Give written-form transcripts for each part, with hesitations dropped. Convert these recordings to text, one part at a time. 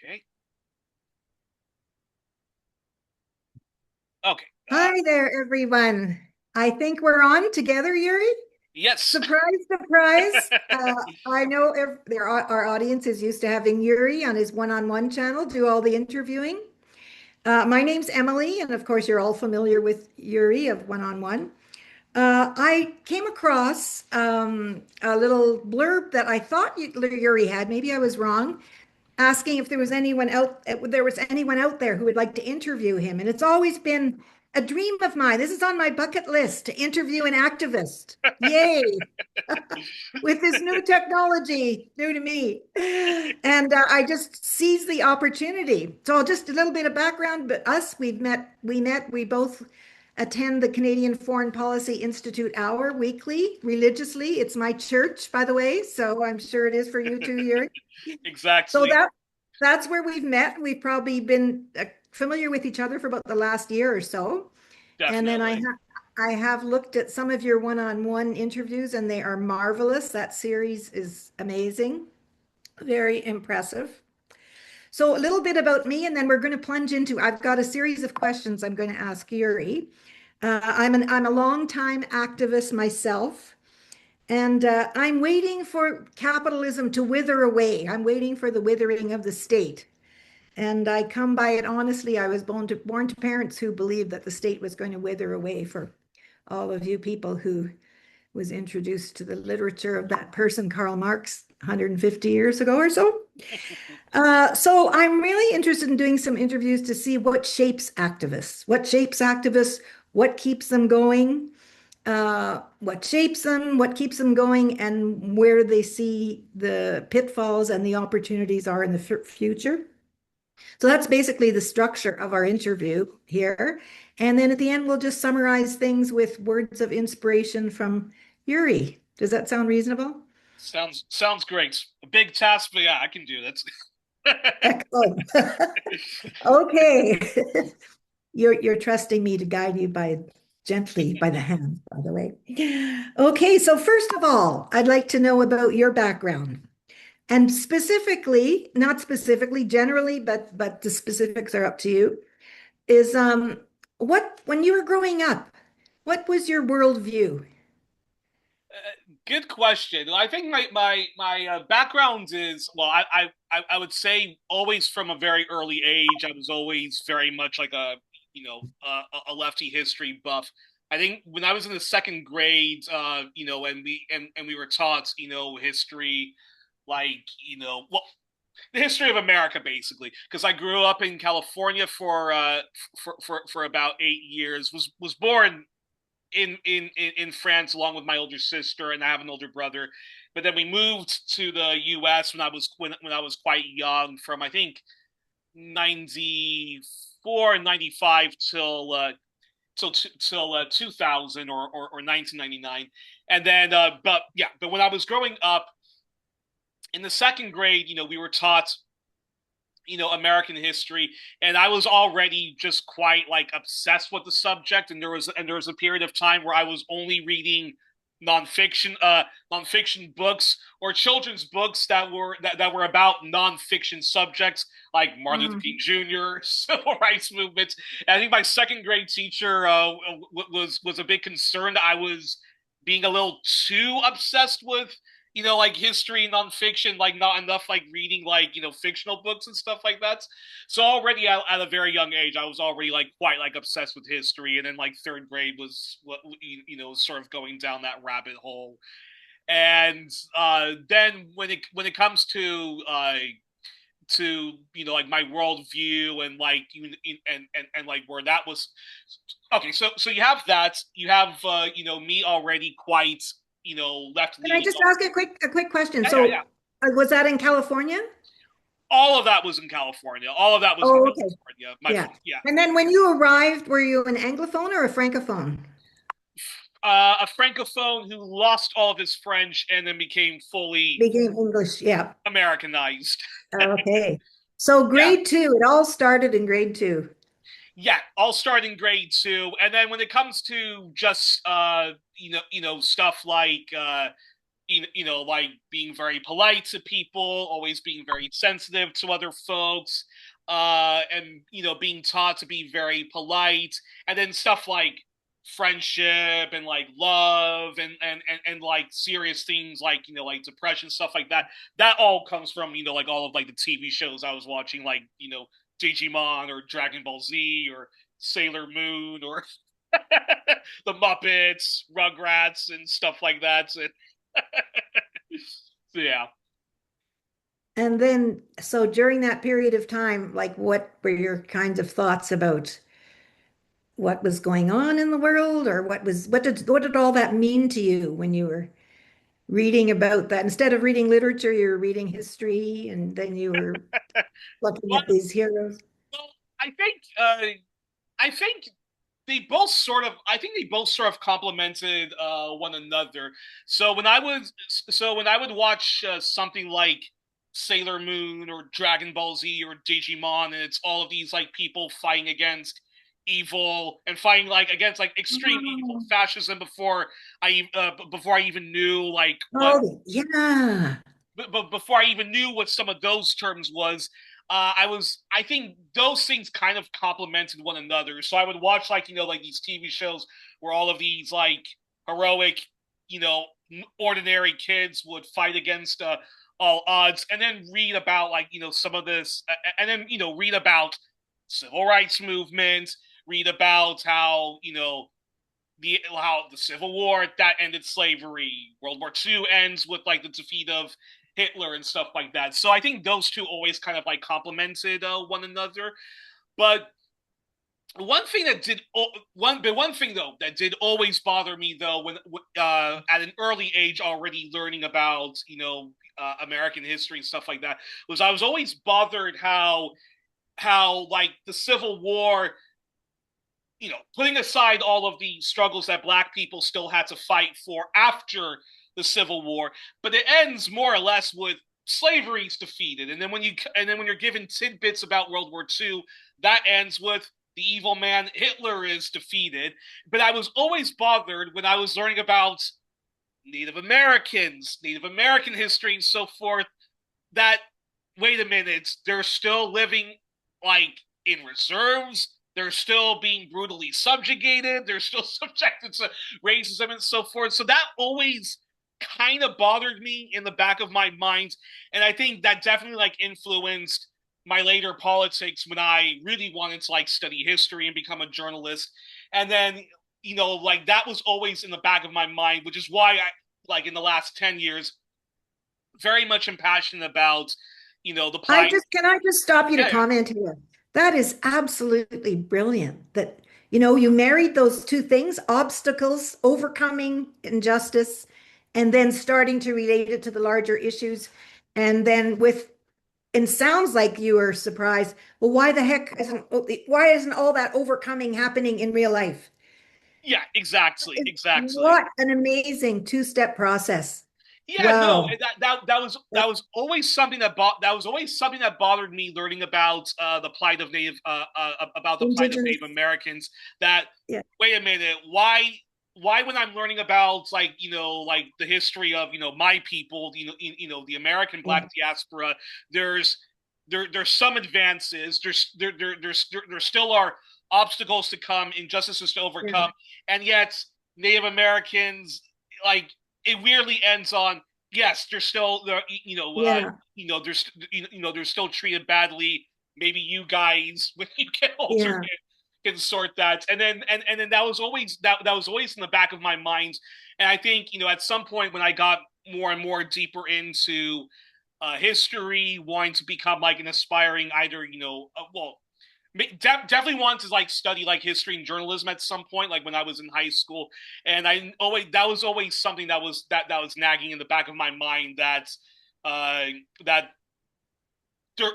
Okay. Okay. Hi there, everyone. I think we're on together, Youri. Yes. Surprise, surprise. I know our audience is used to having Youri on his one-on-one channel do all the interviewing. My name's Emily, and of course, you're all familiar with Youri of One-on-One. I came across a little blurb that I thought Youri had. Maybe I was wrong, asking if there was anyone out there who would like to interview him. And it's always been a dream of mine. This is on my bucket list to interview an activist. Yay, with this new technology, new to me. And I just seized the opportunity. So just a little bit of background, but we both attend the Canadian Foreign Policy Institute Hour weekly, religiously. It's my church, by the way, so I'm sure it is for you too, Yuri. So Exactly. that's where we've met. We've probably been familiar with each other for about the last year or so. And then Definitely. I have looked at some of your one-on-one interviews and they are marvelous. That series is amazing, very impressive. So a little bit about me, and then we're going to plunge into, I've got a series of questions I'm going to ask Yuri. I'm a longtime activist myself. And I'm waiting for capitalism to wither away. I'm waiting for the withering of the state. And I come by it honestly. I was born to parents who believed that the state was going to wither away. For all of you people who was introduced to the literature of that person, Karl Marx, 150 years ago or so. So I'm really interested in doing some interviews to see what shapes activists, what keeps them going, what shapes them, what keeps them going, and where they see the pitfalls and the opportunities are in the future. So that's basically the structure of our interview here. And then at the end, we'll just summarize things with words of inspiration from Yuri. Does that sound reasonable? Sounds great. A big task, but yeah, I can do that. Excellent. Okay. You're trusting me to guide you by gently by the hand, by the way. Okay, so first of all, I'd like to know about your background. And specifically, not specifically, generally, but the specifics are up to you, is what when you were growing up, what was your worldview? Good question. I think my background is well. I would say always from a very early age. I was always very much like a lefty history buff. I think when I was in the second grade, and we were taught history, like well, the history of America basically, because I grew up in California for about 8 years. Was born in France along with my older sister, and I have an older brother. But then we moved to the U.S. When I was quite young, from I think 94 and 95 till 2000 or 1999, and then but when I was growing up in the second grade, we were taught American history, and I was already just quite like obsessed with the subject. And there was a period of time where I was only reading nonfiction books or children's books that were about nonfiction subjects like Martin Luther King Mm. Jr., civil rights movement. And I think my second grade teacher was a bit concerned that I was being a little too obsessed with like history nonfiction, like not enough like reading like fictional books and stuff like that. So already at a very young age, I was already like quite like obsessed with history, and then like third grade was what sort of going down that rabbit hole. And then when it comes to like my worldview and like and like where that was okay. So you have me already quite left Can I leaning. just ask a quick question? Yeah, yeah, yeah. So, was that in California? All of that was in California. All of that was in Oh, okay. California. Yeah. Yeah. And then when you arrived, were you an Anglophone or a Francophone? A francophone who lost all of his French and then became fully Became English. Yeah. Americanized. Okay. So Yeah, grade two, it all started in grade two. yeah. All starting grade two, and then when it comes to just stuff like like being very polite to people, always being very sensitive to other folks, and being taught to be very polite, and then stuff like friendship and like love and like serious things like like depression, stuff like that. That all comes from like all of like the TV shows I was watching, like Digimon or Dragon Ball Z or Sailor Moon or the Muppets, Rugrats, and stuff like that. So, so yeah. And then, so during that period of time, like what were your kinds of thoughts about what was going on in the world, or what did all that mean to you when you were reading about that? Instead of reading literature, you were reading history, and then you were looking Well, at these heroes. well, I think they both sort of complemented one another. So when I would watch something like Sailor Moon or Dragon Ball Z or Digimon, and it's all of these like people fighting against evil and fighting like against like extreme evil, Oh, fascism before I even knew like what oh, yeah. but before I even knew what some of those terms was, I think those things kind of complemented one another. So I would watch like like these TV shows where all of these like heroic, you know, ordinary kids would fight against all odds, and then read about like some of this, and then read about civil rights movement, read about how the Civil War that ended slavery, World War II ends with like the defeat of Hitler and stuff like that. So I think those two always kind of like complemented one another. But one thing that did one thing though that did always bother me though when at an early age already learning about American history and stuff like that was I was always bothered how like the Civil War, putting aside all of the struggles that Black people still had to fight for after the Civil War, but it ends more or less with slavery's defeated, and then when you're given tidbits about World War II, that ends with the evil man Hitler is defeated. But I was always bothered when I was learning about Native Americans, Native American history, and so forth, that wait a minute, they're still living like in reserves. They're still being brutally subjugated. They're still subjected to racism and so forth. So that always kind of bothered me in the back of my mind. And I think that definitely like influenced my later politics when I really wanted to like study history and become a journalist. And then, like that was always in the back of my mind, which is why I like in the last 10 years very much impassioned about the plight. Can I just stop you to Yeah, yeah, comment here? That is absolutely brilliant that, you married those two things, obstacles, overcoming injustice, and then starting to relate it to the larger issues. And then it sounds like you were surprised. Well, why isn't all that overcoming happening in real life? yeah, exactly, exactly. What an amazing two-step process. Yeah, no, Wow. that was always something that bothered me learning about the plight of Indigenous. Native Americans. That Yeah. wait a minute, why when I'm learning about like like the history of my people, the American Yeah. Black diaspora, there's there's some advances. There still are obstacles to come, injustices to Yeah. overcome, and yet Native Americans, like, it weirdly ends on yes, they're still Yeah. they're still treated badly. Maybe you guys when you get older Yeah. can sort that. And then that was always in the back of my mind. And I think at some point when I got more and more deeper into history, wanting to become like an aspiring either definitely wanted to like study like history and journalism at some point, like when I was in high school. And I always that was always something that was nagging in the back of my mind, uh, that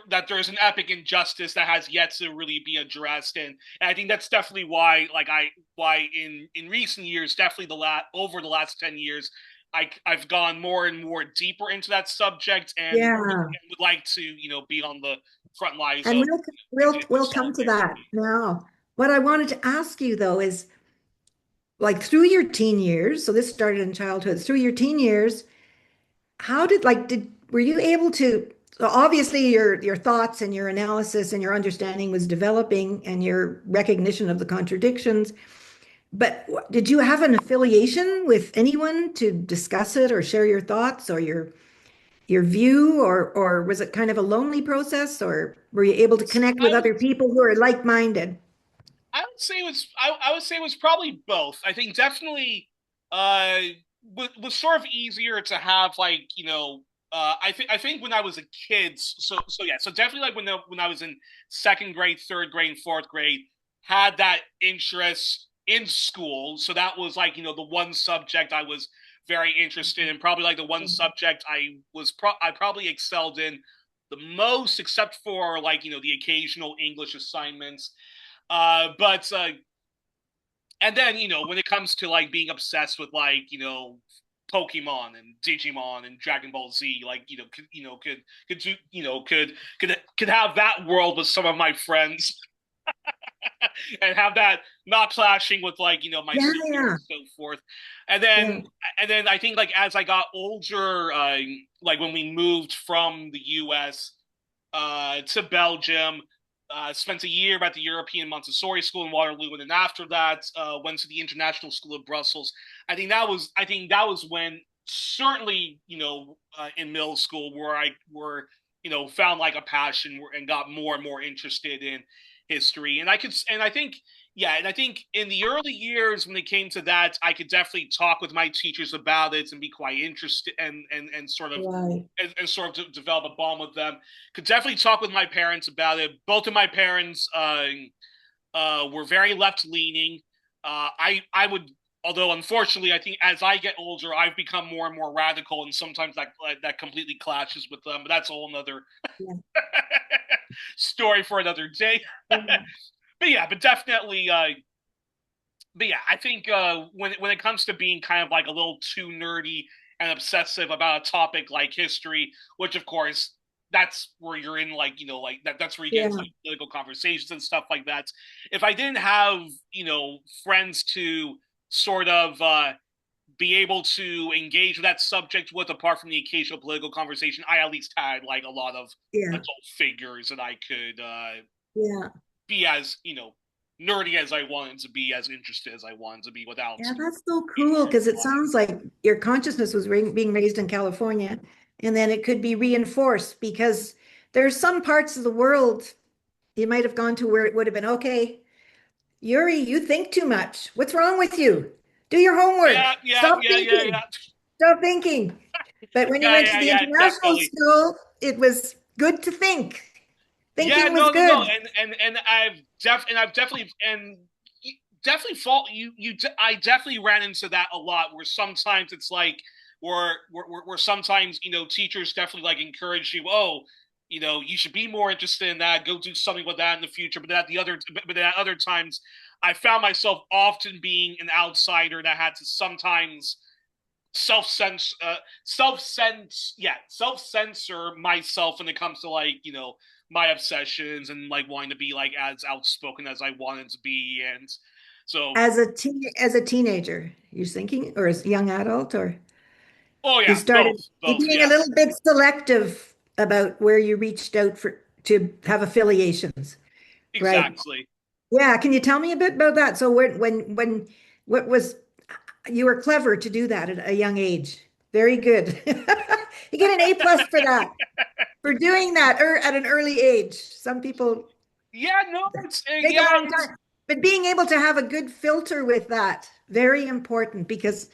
that there's an epic injustice that has yet to really be addressed. And I think that's definitely why in recent years, definitely over the last 10 years, I've gone more and more deeper into that subject, Yeah. and would like to be on the front lines And of we'll indigenous come to that solidarity. now. What I wanted to ask you though is like through your teen years, so this started in childhood, through your teen years, how did like did were you able to, so obviously your thoughts and your analysis and your understanding was developing and your recognition of the contradictions, but did you have an affiliation with anyone to discuss it or share your thoughts or your view, or was it kind of a lonely process, or were you able to connect I with would other people who are like-minded? I would say it was I would say it was probably both. I think definitely uh was sort of easier to have like, I think when I was a kid, so yeah, so definitely like when I was in second grade, third grade, and fourth grade, had that interest in school. So that was like, the one subject I was very interested in, probably like the one subject I probably excelled in the most, except for like, the occasional English assignments. But and then, when it comes to like being obsessed with like, Pokemon and Digimon and Dragon Ball Z, like, could do, could have that world with some of my friends and have that not clashing with like, my Yeah, siblings yeah, and so forth. And yeah, then I think like as I got older, like when we moved from the US to Belgium. Spent a year at the European Montessori School in Waterloo, and then after that, went to the International School of Brussels. I think that was when certainly, in middle school where I were, found like a passion and got more and more interested in history. And I think, yeah, and I think in the early years when it came to that, I could definitely talk with my teachers about it and be quite interested and sort of right. and sort of develop a bond with them. Could definitely talk with my parents about it. Both of my parents were very left leaning. I would, although unfortunately, I think as I get older, I've become more and more radical, and sometimes that completely clashes with them. But that's a whole another Yeah, story for another day. yeah, But yeah, but yeah, I think when it comes to being kind of like a little too nerdy and obsessive about a topic like history, which of course that's where you're in like, like that's where you get into yeah. like political conversations and stuff like that. If I didn't have, friends to sort of be able to engage with that subject with, apart from the occasional political conversation, I at least had like a lot of Yeah, adult figures that I could yeah. be as, nerdy as I wanted to be, as interested as I wanted to be without, Yeah, that's so being cool because it hardline. sounds like your consciousness was being raised in California, and then it could be reinforced because there's some parts of the world you might have gone to where it would have been okay. Yuri, you think too much. What's wrong with you? Do your Yeah, homework. yeah, Stop yeah, yeah, thinking. yeah, Stop thinking. But when you yeah, went to yeah, the yeah, international definitely. school, it was good to think. Yeah, Thinking was no, no, no, good. and I've definitely and definitely fault you. I definitely ran into that a lot. Where sometimes it's like, where sometimes, teachers definitely like encourage you. Oh, you should be more interested in that. Go do something with that in the future. But at other times, I found myself often being an outsider that had to sometimes self censor myself when it comes to like, my obsessions and like wanting to be like as outspoken as I wanted to be. And so, As a teenager, you're thinking, or as a young adult, or oh you yeah, started you both, being a little yes, bit selective about where you reached out for to have affiliations, right? exactly. Yeah, can you tell me a bit about that? So when what was you were clever to do that at a young age. Very good. You get an A+ for that, for doing that at an early age. Some people Yeah, no, take a long time, but being able to have a good filter with that, very important because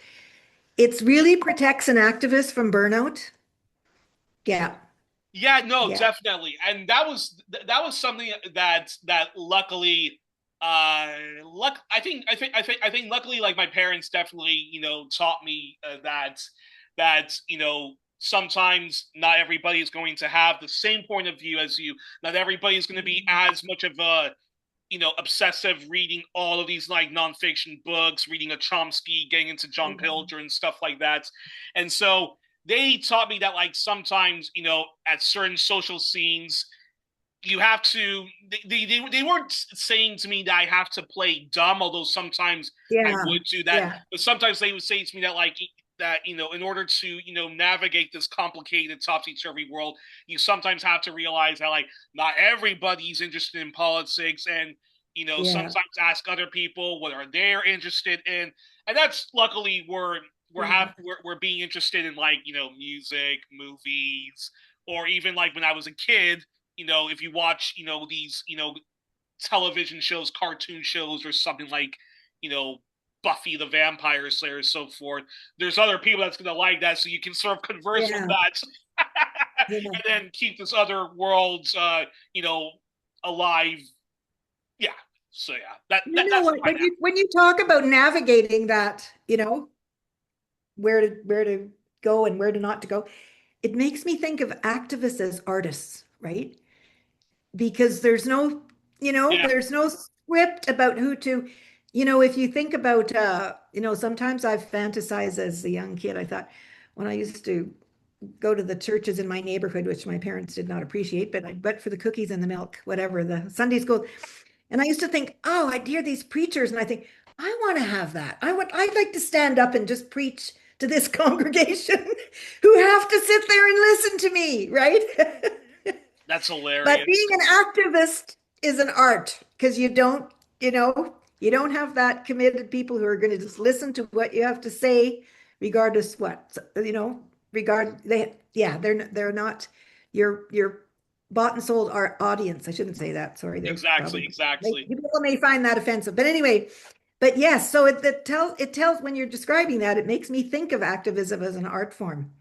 it really protects an activist from burnout. Yeah, yeah, no, yeah, definitely. And that was something that luckily, luck I think luckily, like my parents definitely, taught me that, sometimes not everybody is going to have the same point of view as you. Not everybody is going to be as much of a, obsessive reading all of these like nonfiction books, reading a Chomsky, getting into John Pilger and stuff like that. And so they taught me that like sometimes, at certain social scenes, you have to they weren't saying to me that I have to play dumb, although sometimes I yeah, would do that. yeah, But sometimes they would say to me that like, that in order to navigate this complicated topsy-turvy world, you sometimes have to realize that like not everybody's interested in politics, and Yeah. sometimes ask other people what are they interested in, and that's luckily Yeah. we're being interested in like music, movies, or even like when I was a kid, if you watch these television shows, cartoon shows, or something like you know Buffy the Vampire Slayer, so forth. There's other people that's gonna like that, so you can sort of converse with Yeah. that, Yeah. and then keep this other worlds, you know, alive. Yeah. So yeah, You know that's what? my When you talk about navigating that, where to go and where to not to go, it makes me think of activists as artists, right? Because yeah. there's no script about who to, if you think about, sometimes I've fantasized as a young kid. I thought when I used to go to the churches in my neighborhood, which my parents did not appreciate, but I went for the cookies and the milk, whatever, the Sunday school. And I used to think, oh, I'd hear these preachers, and I think, I want to have that. I'd like to stand up and just preach to this congregation who have to sit there and listen to me, right? That's But being hilarious. an activist is an art because you don't have that committed people who are going to just listen to what you have to say, regardless what, they're not your bought and sold our audience. I shouldn't say that. Sorry, they're Exactly. probably Exactly. people may find that offensive. But anyway, but yes, so it tells when you're describing that, it makes me think of activism as an art form.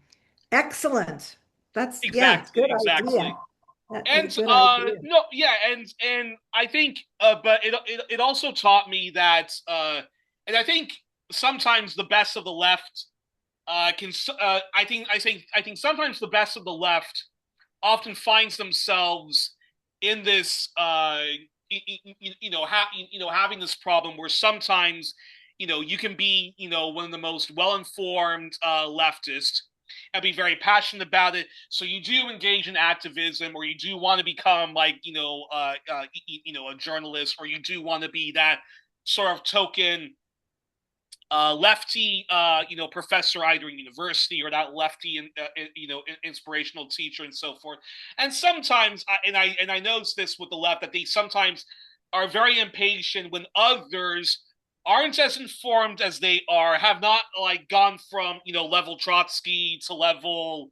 Excellent. That's yeah, Exactly. good idea. Exactly. That is a And good idea. no, yeah, and I think, but it also taught me that, and I think sometimes the best of the left can, I think sometimes the best of the left often finds themselves in this, having this problem where sometimes you can be one of the most well-informed leftists and be very passionate about it, so you do engage in activism, or you do want to become like a journalist, or you do want to be that sort of token lefty, professor either in university, or that lefty, inspirational teacher, and so forth. And sometimes, I notice this with the left, that they sometimes are very impatient when others aren't as informed as they are, have not like gone from level Trotsky to level,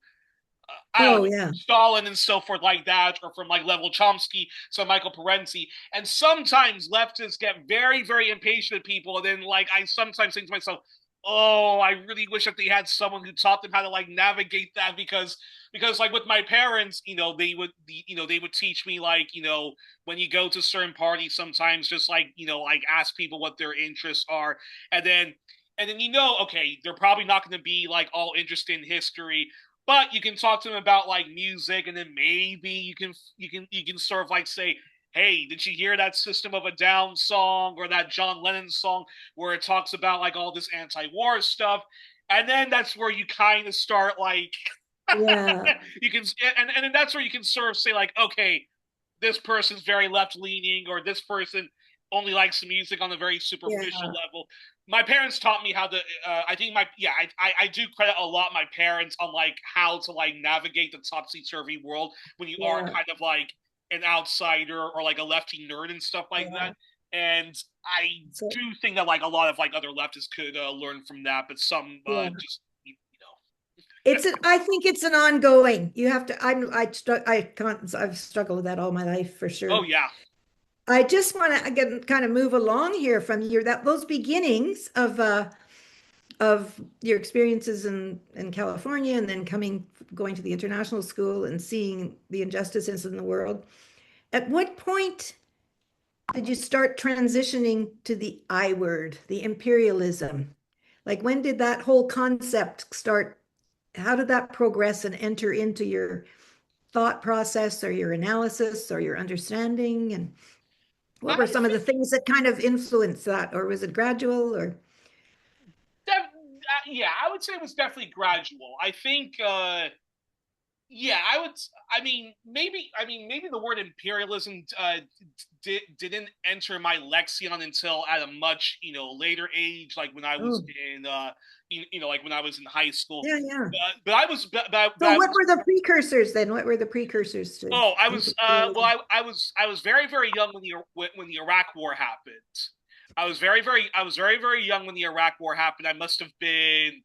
I don't Oh know, yeah. Stalin and so forth like that, or from like level Chomsky to Michael Parenti. And sometimes leftists get very, very impatient at people. And then like I sometimes think to myself, oh, I really wish that they had someone who taught them how to like navigate that, because like with my parents, they would teach me like, when you go to certain parties, sometimes just like, like ask people what their interests are. And then okay, they're probably not going to be like all interested in history, but you can talk to them about like music, and then maybe you can sort of like say, hey, did you hear that System of a Down song, or that John Lennon song where it talks about like all this anti-war stuff? And then that's where you kind of start like Yeah. you can, and then that's where you can sort of say like, okay, this person's very left leaning, or this person only likes the music on a very superficial Yeah. level. My parents taught me how to. I think my yeah, I do credit a lot my parents on like how to like navigate the topsy turvy world when you are Yeah. kind of like an outsider, or like a lefty nerd and stuff like that. Yeah. And I So do think that like a lot of like other leftists could learn from that, but some yeah. just I think it's an ongoing. You have to, I can't, I've struggled with that all my life for oh sure. yeah, I just want to again kind of move along here from those beginnings of your experiences in California, and then going to the international school and seeing the injustices in the world. At what point did you start transitioning to the I word, the imperialism? Like when did that whole concept start? How did that progress and enter into your thought process or your analysis or your understanding? And what were I some of the think things that kind of influenced that? Or was it gradual or? yeah, I would say it was definitely gradual. I think yeah, I would. Maybe the word imperialism didn't enter my lexicon until at a much later age, like when I was Oh, in like when I was in high school. yeah, yeah. But I was but So I what was were the precursors then? What were the precursors to oh imperialism? I was very young when the Iraq War happened. I was very young when the Iraq War happened. I must have been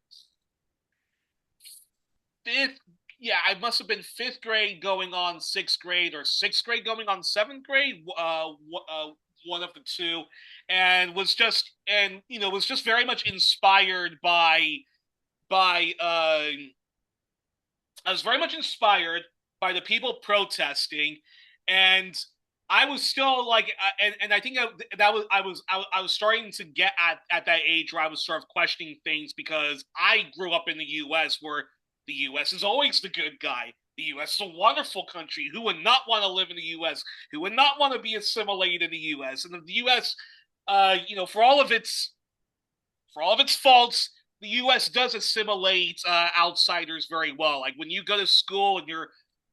fifth. Yeah, I must have been fifth grade going on sixth grade, or sixth grade going on seventh grade. One of the two, and was just very much inspired by I was very much inspired by the people protesting, and I was still like, and I think that was I was starting to get at that age where I was sort of questioning things, because I grew up in the U.S., where the U.S. is always the good guy. The U.S. is a wonderful country. Who would not want to live in the U.S.? Who would not want to be assimilated in the U.S.? And the U.S., for all of its faults, the U.S. does assimilate outsiders very well. Like when you go to school and you're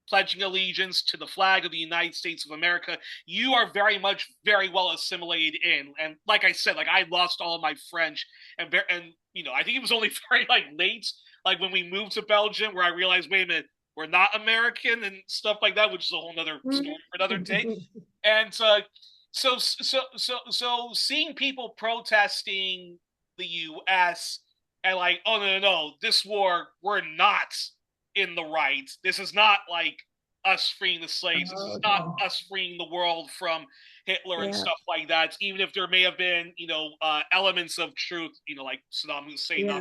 pledging allegiance to the flag of the United States of America, you are very well assimilated in. And like I said, like I lost all of my French, and I think it was only very like late, like when we moved to Belgium, where I realized, wait a minute, we're not American and stuff like that, which is a whole other story for another day. And so seeing people protesting the U.S. and like, oh no, this war, we're not in the right. This is not like us freeing the slaves. This is not Oh, us freeing the world from Hitler and yeah, stuff like that. Even if there may have been, elements of truth, like Saddam Hussein yeah.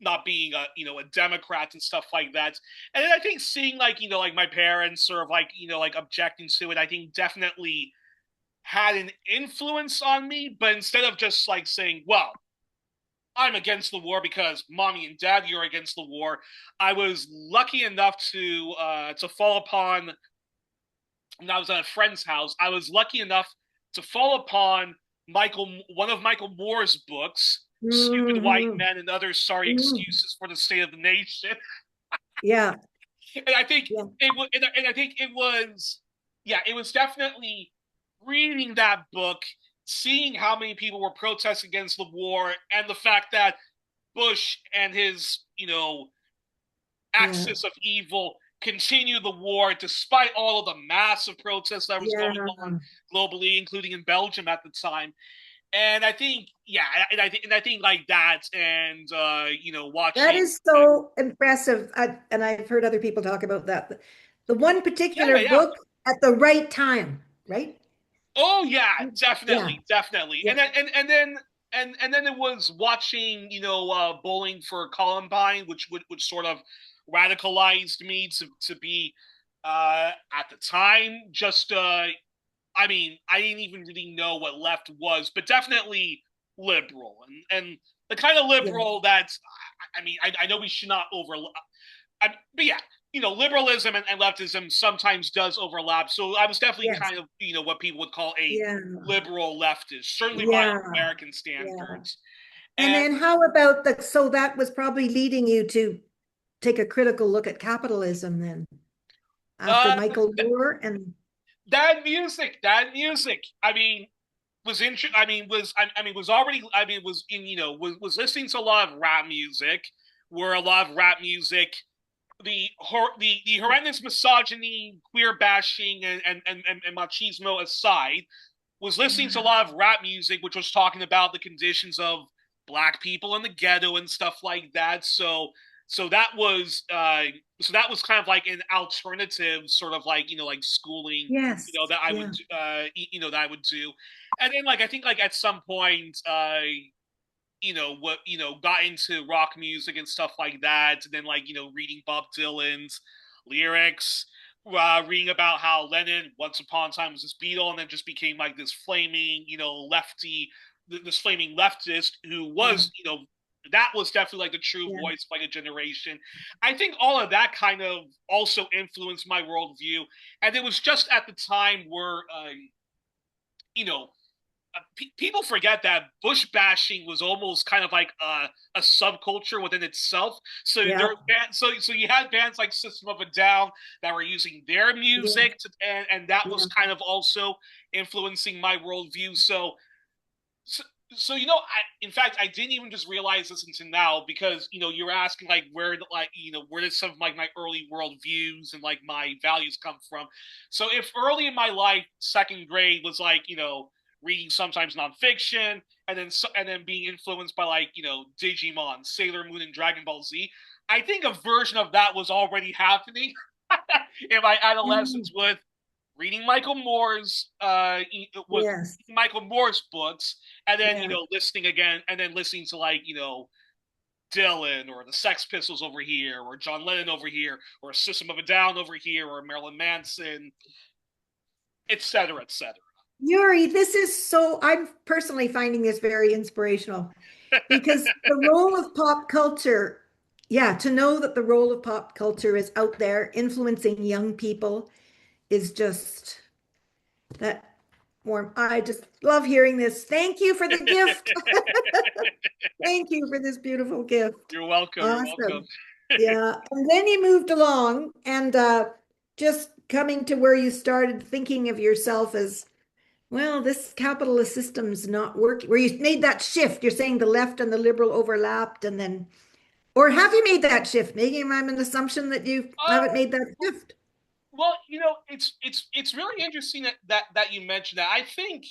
not being a Democrat and stuff like that. And I think seeing like like my parents sort of like like objecting to it, I think definitely had an influence on me. But instead of just like saying, well, I'm against the war because mommy and dad, you're against the war, I was lucky enough to fall upon, when I was at a friend's house. I was lucky enough to fall upon one of Michael Moore's books, "Stupid White Hmm. Men and Other Sorry Hmm. Excuses for the State of the Nation." Yeah, And I think yeah, and I think it was, yeah, it was definitely reading that book, seeing how many people were protesting against the war, and the fact that Bush and his yeah, axis of evil continue the war despite all of the massive protests that was going yeah. on globally, including in Belgium at the time. And I think, yeah, and I think like that, and That watching. is so impressive. And I've heard other people talk about that. The one Yeah, particular yeah, yeah. book at the right time, right? Oh yeah, Yeah, definitely. yeah, And then it was watching, Bowling for Columbine, which sort of radicalized me to be at the time just I didn't even really know what left was, but definitely liberal, and the kind of yeah, liberal that I know we should not but yeah, liberalism and leftism sometimes does overlap. So I was definitely yes, kind of, what people would call a yeah, liberal leftist, certainly by yeah, American yeah. standards. And And then how about so that was probably leading you to take a critical look at capitalism then after uh, Michael Moore and that music. Was int- I mean was already was in was listening to a lot of rap music, where a lot of rap music, the horrendous misogyny, queer bashing, and machismo aside, was listening to a lot of rap music which was talking about the conditions of black people in the ghetto and stuff like that. So that was that was kind of like an alternative sort of like like schooling, yes, that I would yeah, that I would do. And then like I think like at some point what got into rock music and stuff like that, and then like reading Bob Dylan's lyrics, reading about how Lennon once upon a time was this Beatle, and then just became like this flaming lefty, this flaming leftist who yeah, was that was definitely like the true yeah, voice of like a generation. I think all of that kind of also influenced my worldview, and it was just at the time where you know people forget that bush bashing was almost kind of like a subculture within itself. So there, Yeah, so you had bands like System of a Down that were using their yeah, music to, and that was yeah. kind of also influencing my worldview. So, so in fact, I didn't even just realize this until now because you're asking like where did some of my early worldviews and like my values come from. So if early in my life, second grade was like reading sometimes nonfiction and then being influenced by like Digimon, Sailor Moon, and Dragon Ball Z, I think a version of that was already happening in my adolescence Mm, with reading yes, Michael Moore's books, and then yeah. listening again, and then listening to like Dylan or the Sex Pistols over here, or John Lennon over here, or System of a Down over here, or Marilyn Manson, etc., etc. Youri, this is so, I'm personally finding this very inspirational because the role of pop culture, yeah, to know that the role of pop culture is out there influencing young people is just that warm. I just love hearing this. Thank you for the gift. Thank you for this beautiful gift. You're welcome. You're welcome. Awesome. Yeah. And then you moved along and just coming to where you started thinking of yourself as, well, this capitalist system's not working. Where you made that shift, you're saying the left and the liberal overlapped, and then, or have you made that shift? Maybe I'm an assumption that you haven't uh, made that shift. well, it's really interesting that you mentioned that. I think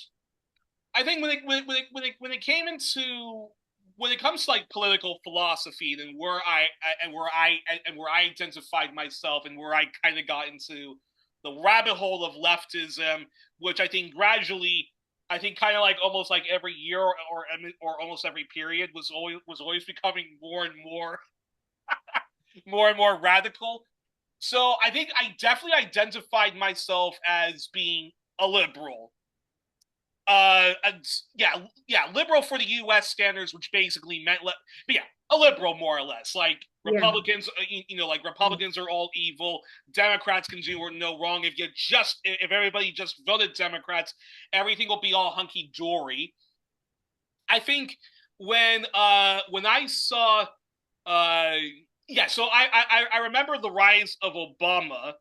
when it came into when it comes to like political philosophy, then where I identified myself and where I kind of got into the rabbit hole of leftism, which I think gradually, I think kind of like almost like every year or almost every period was always becoming more and more radical. So I think I definitely identified myself as being a liberal, yeah, yeah, liberal for the U.S. standards, which basically meant, but yeah, a liberal more or less. Like Yeah. Republicans, like Republicans are all evil. Democrats can do no wrong. If everybody just voted Democrats, everything will be all hunky dory. I think when I saw uh yeah, so I remember the rise of Obama,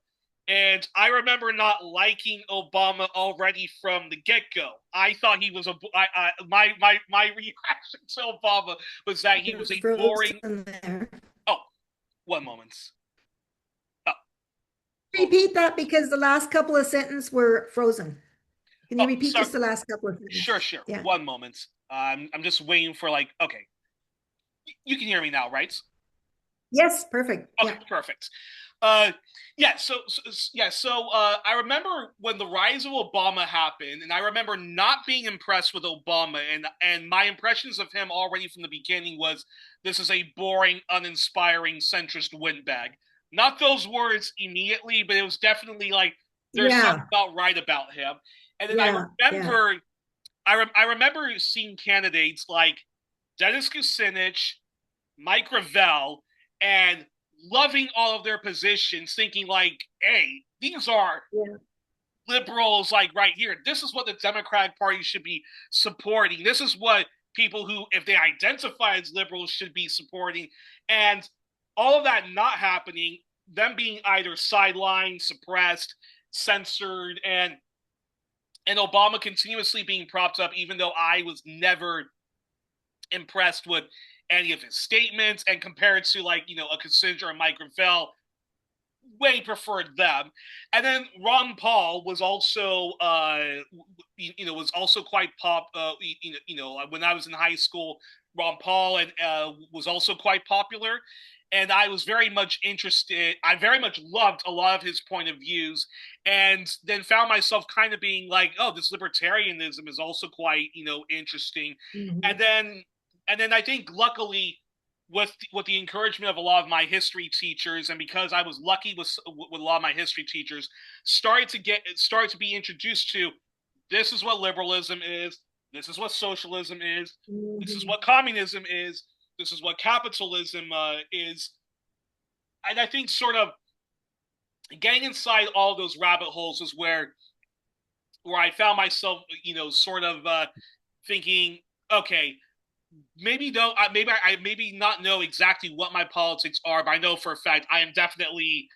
and I remember not liking Obama already from the get go. I thought he was my reaction to Obama was that he You're was a boring. frozen there. Oh, one moment. Oh, hold on. Repeat that because the last couple of sentences were frozen. Can Oh, you repeat sorry. just the last couple of Sure, sentences? sure. Yeah. One moment. I'm just waiting for like. Okay, you can hear me now, right? Yes, perfect. Okay, Yeah. perfect. Yeah, I remember when the rise of Obama happened, and I remember not being impressed with Obama, and my impressions of him already from the beginning was this is a boring, uninspiring, centrist windbag. Not those words immediately, but it was definitely like there's something Yeah. not right about him. And then Yeah. Yeah. I remember seeing candidates like Dennis Kucinich, Mike Gravel, and loving all of their positions, thinking like, hey, these are Yeah. liberals like right here. This is what the Democratic Party should be supporting. This is what people who, if they identify as liberals, should be supporting. And all of that not happening, them being either sidelined, suppressed, censored, and Obama continuously being propped up, even though I was never impressed with any of his statements, and compared to like a Kissinger and Mike Gravel, way preferred them. And then Ron Paul was also was also quite pop. When I was in high school, Ron Paul and was also quite popular. And I was very much interested. I very much loved a lot of his point of views, and then found myself kind of being like, "Oh, this libertarianism is also quite, interesting." Mhm. And then I think luckily with the encouragement of a lot of my history teachers, and because I was lucky with a lot of my history teachers, started to be introduced to this is what liberalism is, this is what socialism is, this is Mhm. what communism is, this is what capitalism is, and I think sort of getting inside all those rabbit holes is where where I found myself, sort of thinking, okay, maybe don't, maybe not know exactly what my politics are, but I know for a fact I am definitely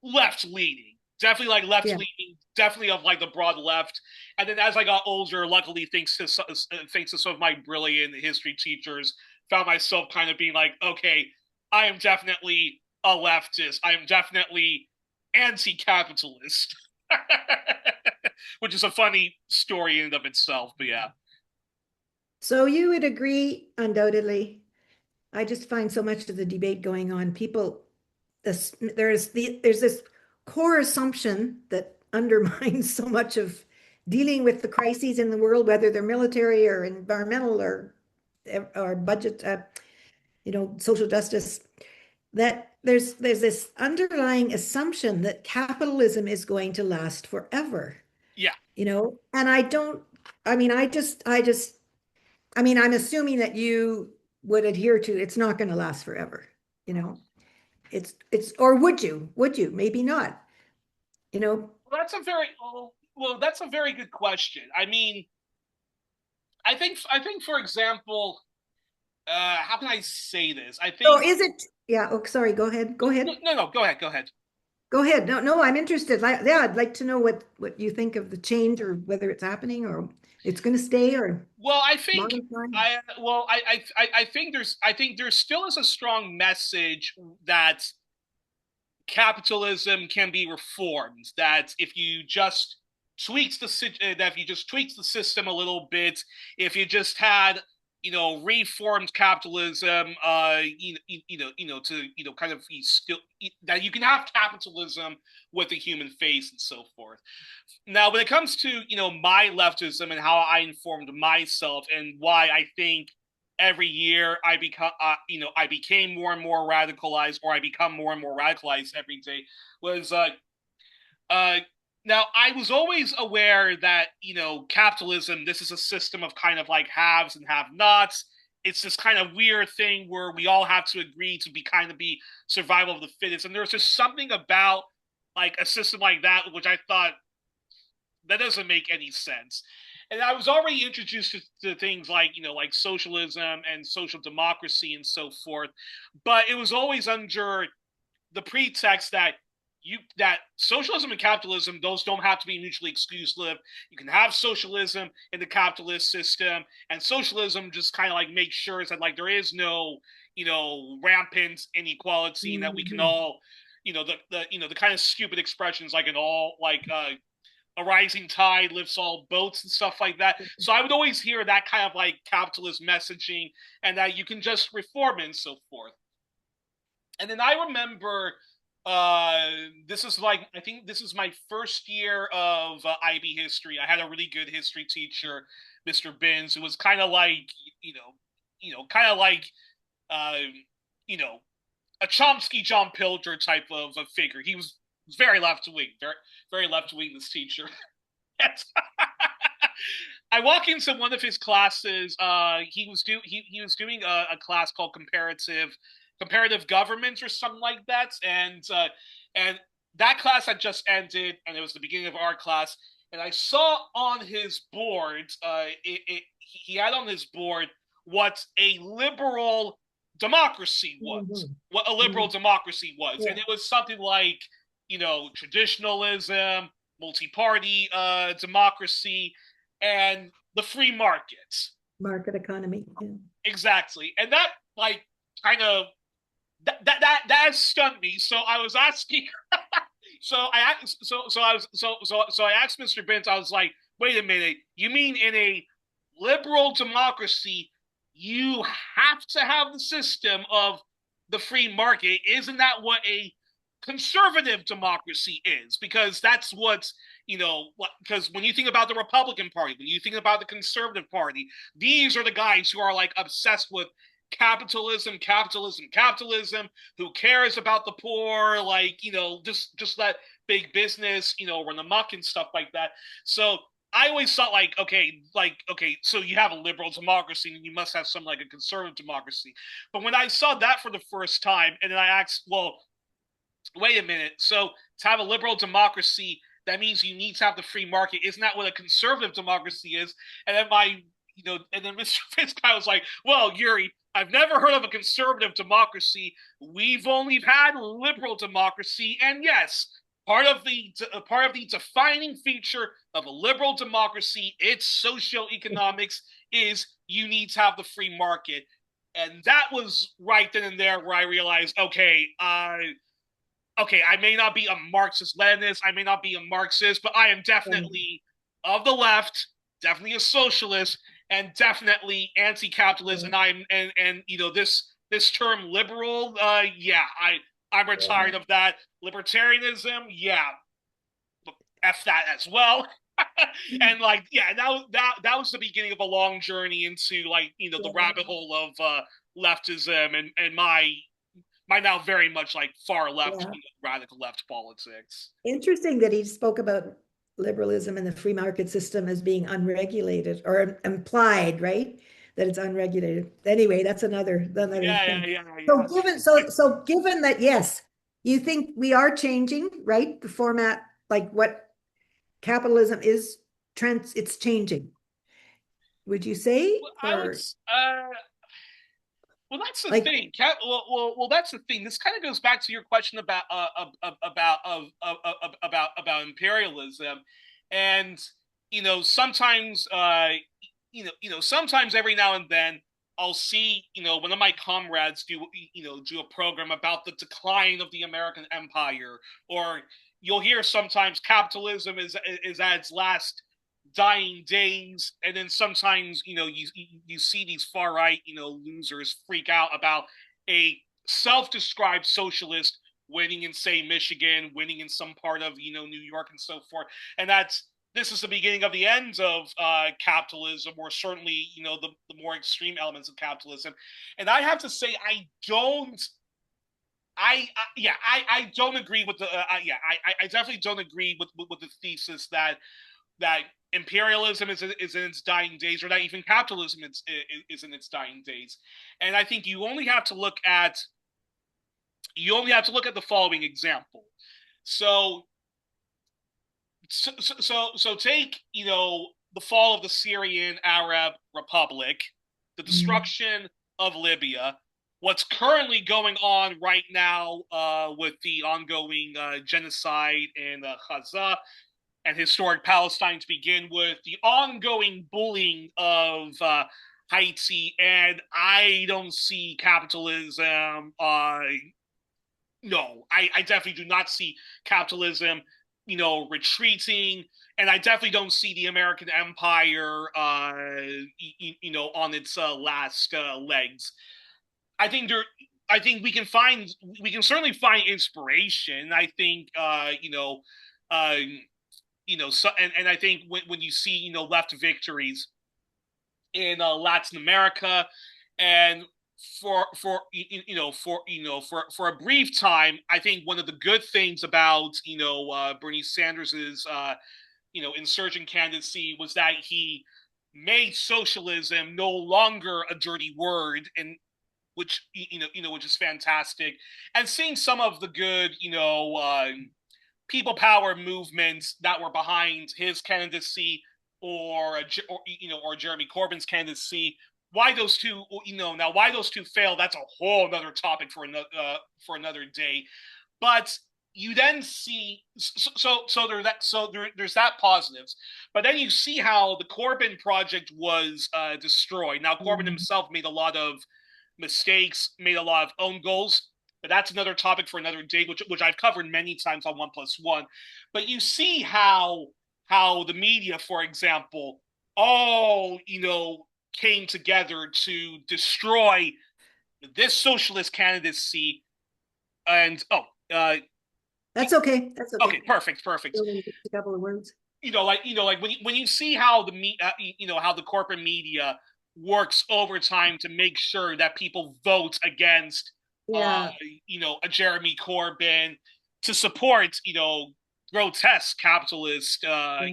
left leaning. Definitely like left Yeah. leaning, definitely of like the broad left. And then as I got older, luckily thanks to some of my brilliant history teachers, found myself kind of being like, okay, I am definitely a leftist. I am definitely anti-capitalist, which is a funny story in and of itself. But yeah, So you would agree, undoubtedly. I just find so much of the debate going on. People, there's this core assumption that undermines so much of dealing with the crises in the world, whether they're military or environmental or budget, social justice. That there's this underlying assumption that capitalism is going to last forever, yeah. and I don't. I mean, I mean, I'm assuming that you would adhere to it's not going to last forever, you know. Or would you? Would you? Maybe not, you know. That's a very good question. I mean, I think for example, how can I say this? I So think is it, yeah, oh, sorry, go ahead. Go no, ahead. no, no. Go ahead, go ahead. Go ahead. No, no, I'm interested. Like, yeah, I'd like to know what you think of the change or whether it's happening or it's going to stay or Well, I think modify. I think there still is a strong message that capitalism can be reformed. That if you just tweaks the system a little bit, if you just had reformed capitalism, to kind of be still that you can have capitalism with a human face and so forth. Now, when it comes to my leftism and how I informed myself and why I think every year I became more and more radicalized, or I become more and more radicalized every day, was uh now I was always aware that capitalism, this is a system of kind of like haves and have nots. It's this kind of weird thing where we all have to agree to be survival of the fittest, and there's just something about like a system like that which I thought that doesn't make any sense. And I was already introduced to things like like socialism and social democracy and so forth, but it was always under the pretext that socialism and capitalism, those don't have to be mutually exclusive. You can have socialism in the capitalist system, and socialism just kind of like makes sure that like there is no rampant inequality, and that we can Mhm. all the kind of stupid expressions like an all like a rising tide lifts all boats and stuff like that. So I would always hear that kind of like capitalist messaging, and that you can just reform it and so forth. And then I remember this is like I think this is my first year of IB history. I had a really good history teacher, Mr. Binns, who was kind of like you know, kind of like uh, you know, a Chomsky John Pilger type of a figure. He was very left wing, very left wing. This teacher. I walk into one of his classes. He was doing a class called comparative government or something like that, and that class had just ended, and it was the beginning of our class. And I saw on his board, he had on his board what a liberal democracy was, Mhm. what a liberal Mhm. democracy was, Yeah. and it was something like traditionalism, multi-party democracy, and the free market. Market economy. Yeah. Exactly, and that like kind of that has stunned me. So I was asking. So I asked Mr. Bent. I was like, wait a minute. You mean in a liberal democracy, you have to have the system of the free market? Isn't that what a conservative democracy is? Because that's what because when you think about the Republican Party, when you think about the Conservative Party, these are the guys who are like obsessed with capitalism, capitalism, capitalism. Who cares about the poor? Like just let big business run amok and stuff like that. So I always thought okay, so you have a liberal democracy and you must have some like a conservative democracy. But when I saw that for the first time, and then I asked, well, wait a minute. So to have a liberal democracy, That means you need to have the free market. Isn't that what a conservative democracy is? And then and then Mr. Fitzguy was like, well, Youri, I've never heard of a conservative democracy. We've only had liberal democracy. And yes, part of the defining feature of a liberal democracy, its socioeconomics, is you need to have the free market. And that was right then and there where I realized, okay, I may not be a Marxist Leninist, I may not be a Marxist, but I am definitely of the left, definitely a socialist, and definitely anti-capitalist. And this term liberal, yeah, I'm retired of that. Libertarianism, yeah, f that as well. And like, yeah, that was the beginning of a long journey into like the rabbit hole of leftism and my now very much like far left, Yeah. radical left politics. Interesting that he spoke about liberalism and the free market system as being unregulated or implied, right? That it's unregulated. Anyway, that's another Yeah, thing. yeah, yeah, So yeah. given that, yes, you think we are changing, right? The format, like what capitalism is, it's changing. Would you say, Well, I would. or Well, that's the like, thing. That's the thing. This kind of goes back to your question about about imperialism, and sometimes sometimes every now and then I'll see one of my comrades do a program about the decline of the American empire, or you'll hear sometimes capitalism is at its last dying days, and then sometimes you see these far right losers freak out about a self-described socialist winning in, say, Michigan, winning in some part of New York and so forth. And this is the beginning of the end of capitalism, or certainly the more extreme elements of capitalism. And I have to say, I don't agree with the I definitely don't agree with the thesis that imperialism is in its dying days, or that even capitalism is in its dying days. And I think you only have to look at the following example. So take the fall of the Syrian Arab Republic, the destruction of Libya, what's currently going on right now with the ongoing genocide in Gaza and historic Palestine to begin with, the ongoing bullying of Haiti, and I don't see capitalism. No, I definitely do not see capitalism, retreating, and I definitely don't see the American empire, on its last legs. I think there. I think we can certainly find inspiration. I think, so, and I think when you see, left victories in Latin America, and for a brief time, I think one of the good things about Bernie Sanders's insurgent candidacy was that he made socialism no longer a dirty word, and which is fantastic. And seeing some of the good people power movements that were behind his candidacy, or Jeremy Corbyn's candidacy. Why those two, why those two failed, that's a whole other topic for another day. But you then see, there's that positives, but then you see how the Corbyn project was destroyed. Now Corbyn himself made a lot of mistakes, made a lot of own goals, but that's another topic for another day, which I've covered many times on 1+1. But you see how the media, for example, all came together to destroy this socialist candidacy. And that's okay. That's okay. okay, perfect, perfect. A couple of words. Like when you see how how the corporate media works overtime to make sure that people vote against Yeah. a Jeremy Corbyn, to support grotesque capitalist Yeah.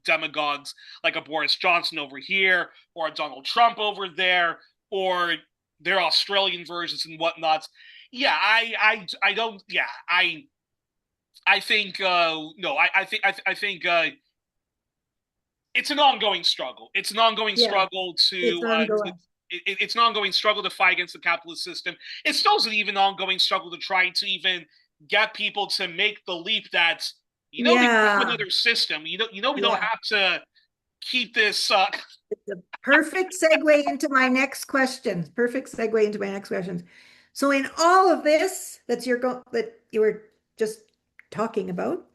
demagogues like a Boris Johnson over here, or a Donald Trump over there, or their Australian versions and whatnot. Yeah, I don't. Yeah, I think no, I think it's an ongoing struggle. It's an ongoing Yeah, struggle it's ongoing. it's an ongoing struggle to fight against the capitalist system. It's still an even ongoing struggle to try to even get people to make the leap that we have Yeah, another system. We don't yeah. have to keep this. It's a perfect segue into my next question. Perfect segue into my next question. So in all of this that you were just talking about,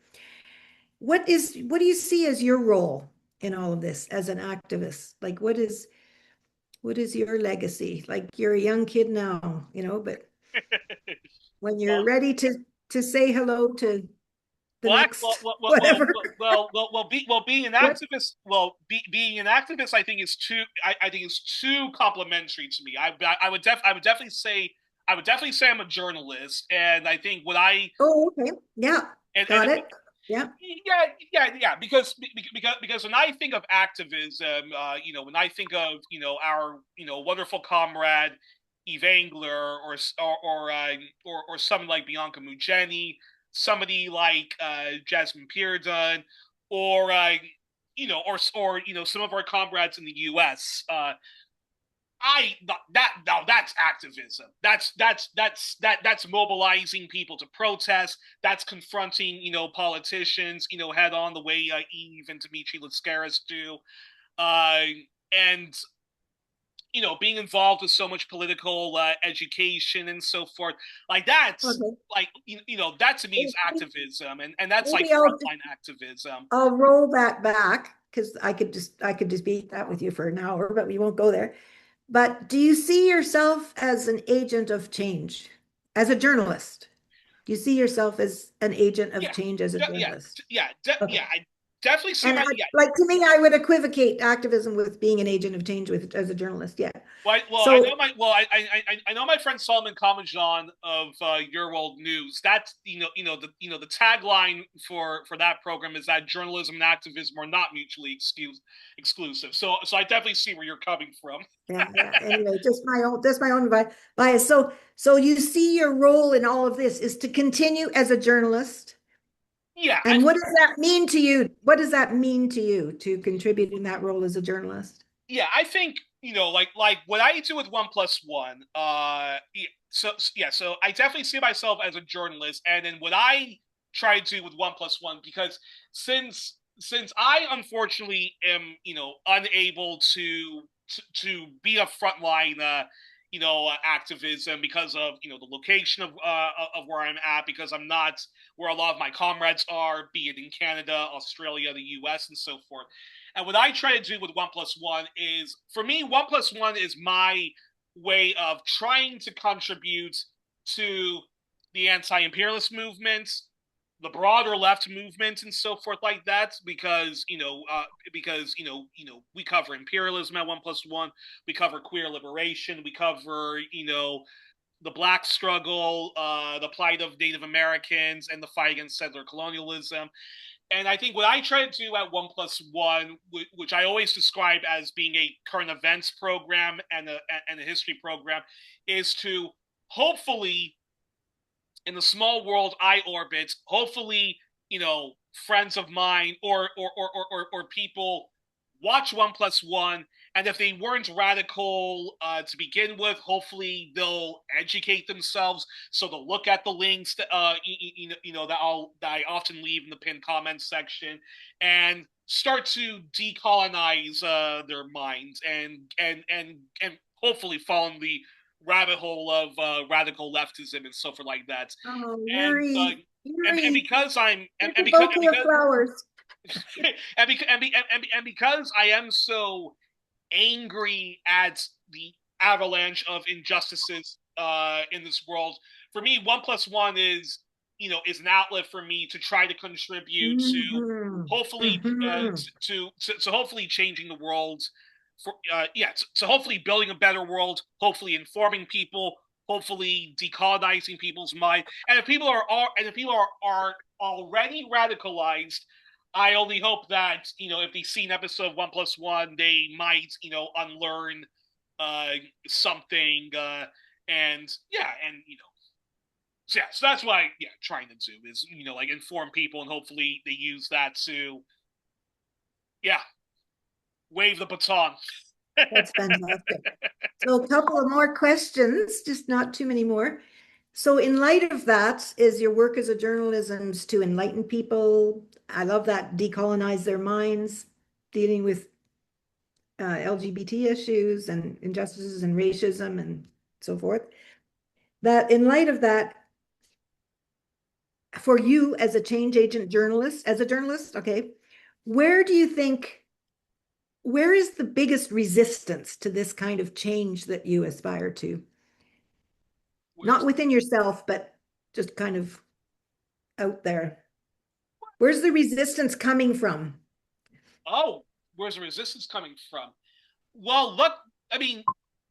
what do you see as your role in all of this as an activist? Like what is your legacy? Like you're a young kid now, but when you're well, ready to say hello to the well, next whatever. being an What? activist, being an activist, I think is I think is too complimentary to me. I would definitely say, I'm a journalist, and I think what I Oh, okay. Yeah. and Got it. Yeah. yeah, because when I think of activism, when I think of our wonderful comrade Eve Engler, or someone like Bianca Mugeni, somebody like Jasmine Pearson, or some of our comrades in the U.S. I that now that's activism. That's mobilizing people to protest. That's confronting politicians head on, the way Eve and Dmitry Letskaris do, uh, and being involved with so much political education and so forth. Like that's Okay. like that to me is activism, and that's like Maybe frontline activism. I'll roll that back because I could just beat that with you for an hour, but we won't go there. But do you see yourself as an agent of change, as a journalist? Do you see yourself as an agent of Yeah, change as a yeah, journalist? yeah. Okay. I definitely see And my yeah. like to me, I would equivocate activism with being an agent of change with as a journalist. Yeah. I So know I know my friend Solomon Kamajan of Your World News. That's the tagline for that program is that journalism and activism are not mutually exclusive. So I definitely see where you're coming from. yeah, yeah. Anyway, just my own bias. So you see your role in all of this is to continue as a journalist. Yeah, And what does that mean to you? What does that mean to you to contribute in that role as a journalist? I think like what I do with 1+1. So I definitely see myself as a journalist, and then what I try to do with 1+1, because since I unfortunately am unable to be a frontline activism, because of the location of where I'm at, because I'm not where a lot of my comrades are, be it in Canada, Australia, the US, and so forth. And what I try to do with 1+1 is, for me, 1+1 is my way of trying to contribute to the anti-imperialist movement, the broader left movement, and so forth like that. Because we cover imperialism at 1+1, we cover queer liberation, we cover the black struggle, the plight of Native Americans, and the fight against settler colonialism. And I think what I try to do at 1+1, which I always describe as being a current events program and a history program, is to hopefully, in the small world I orbit, hopefully, friends of mine, or people watch 1+1, and if they weren't radical to begin with, hopefully they'll educate themselves. So they'll look at the links that that I often leave in the pinned comments section, and start to decolonize their minds, and hopefully fall in the rabbit hole of radical leftism and so forth like that. Oh, And Yuri, and Yuri, because I'm here's a bouquet of flowers. and because I am so angry at the avalanche of injustices in this world, for me, 1+1 is an outlet for me to try to contribute to Mhm. hopefully Mhm. to hopefully changing the world, for so hopefully building a better world, hopefully informing people, hopefully decolonizing people's mind. And if people are already radicalized, I only hope that if they see an episode of 1+1, they might unlearn something, and yeah, and So, yeah, so that's what I trying to do is like inform people and hopefully they use that to yeah wave the baton. That's fantastic. So a couple of more questions, just not too many more. So in light of that, is your work as a journalism to enlighten people? I love that, decolonize their minds, dealing with LGBT issues and injustices and racism and so forth. That in light of that, for you as a change agent journalist, as a journalist, okay, where do you think, where is the biggest resistance to this kind of change that you aspire to? Not Where's within yourself, but just kind of out there. Where's the resistance coming from? oh where's the resistance coming from? Well, look, I mean,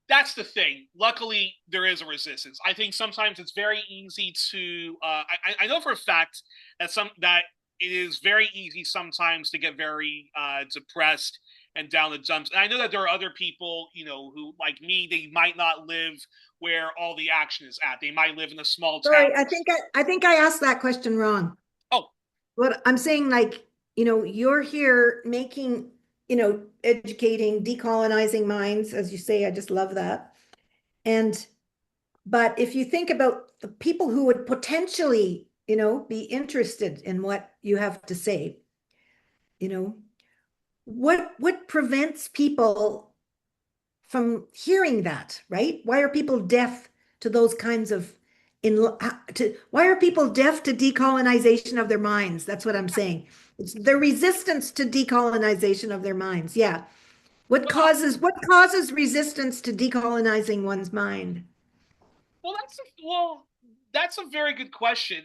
that's the thing. Luckily, there is a resistance. I think sometimes it's very easy to. I know for a fact that it is very easy sometimes to get very depressed and down the dumps. And I know that there are other people, who like me, they might not live where all the action is at. They might live in a small town. Sorry, I think I asked that question wrong. Oh, What I'm saying, like, you're here making, educating, decolonizing minds, as you say, I just love that. And but if you think about the people who would potentially, be interested in what you have to say, you know, what prevents people from hearing that, right? Why are people deaf to those kinds of why are people deaf to decolonization of their minds? That's what I'm saying. It's the resistance to decolonization of their minds. Yeah. well, What causes resistance to decolonizing one's mind? that's a very good question.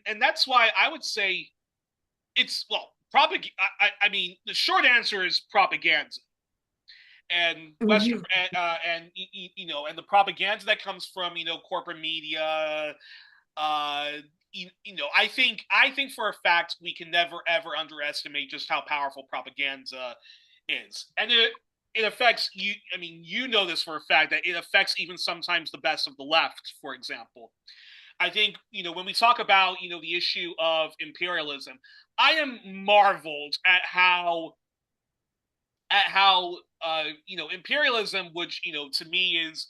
And that's why I would say it's propaganda. I mean, the short answer is propaganda and Western Mhm. and and the propaganda that comes from corporate media. Uh, I think for a fact we can never ever underestimate just how powerful propaganda is, and it affects you. I mean, this for a fact that it affects even sometimes the best of the left, for example. I think when we talk about the issue of imperialism, I am marveled at how imperialism, which to me is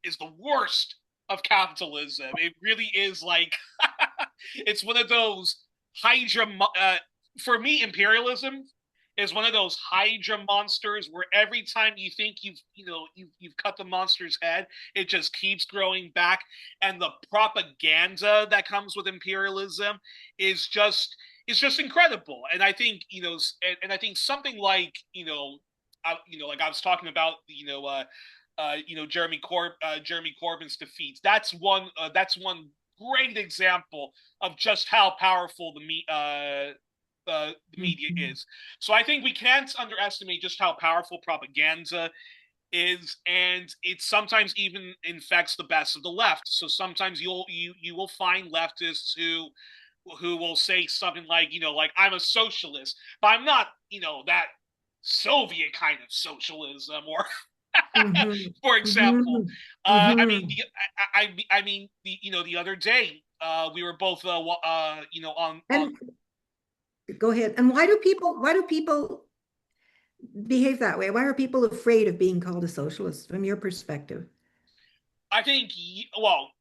is the worst of capitalism. It really is like it's one of those hydra. For me, imperialism is one of those hydra monsters where every time you think you've cut the monster's head, it just keeps growing back, and the propaganda that comes with imperialism is just incredible. And I think and I think something like like I was talking about Jeremy Corbyn's defeat. That's one great example of just how powerful the media Mhm. is. So I think we can't underestimate just how powerful propaganda is, and it sometimes even infects the best of the left. So sometimes you will find leftists who will say something like like I'm a socialist, but I'm not that Soviet kind of socialism, or Mhm. for example, Mhm. I mean, Mhm. I mean, the other day, we were both, on. And go ahead. And why do people behave that way? Why are people afraid of being called a socialist from your perspective? I think, well,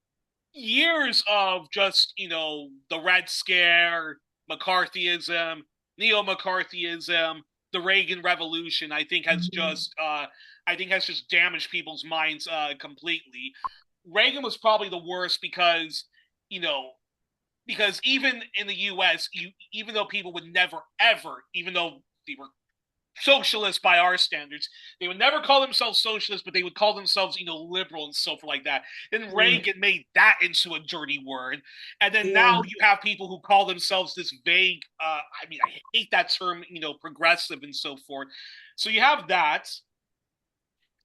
years of just the Red Scare, McCarthyism, neo McCarthyism, the Reagan Revolution. Mhm. I think has just damaged people's minds completely. Reagan was probably the worst because you know even in the U.S., even though people would never ever, even though they were socialists by our standards. They would never call themselves socialists, but they would call themselves, liberal and so forth like that. Then Yeah. Reagan made that into a dirty word, and then now Yeah. you have people who call themselves this vague. I mean, I hate that term, progressive and so forth. So you have that,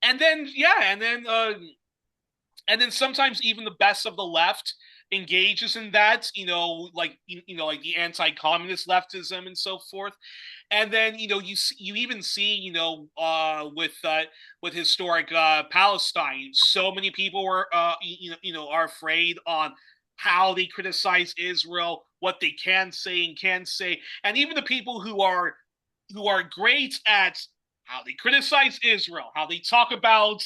and then sometimes even the best of the left. engages in that, like the anti-communist leftism and so forth. And then you even see with historic Palestine, so many people were are afraid on how they criticize Israel, what they can say and can't say, and even the people who are great at how they criticize Israel, how they talk about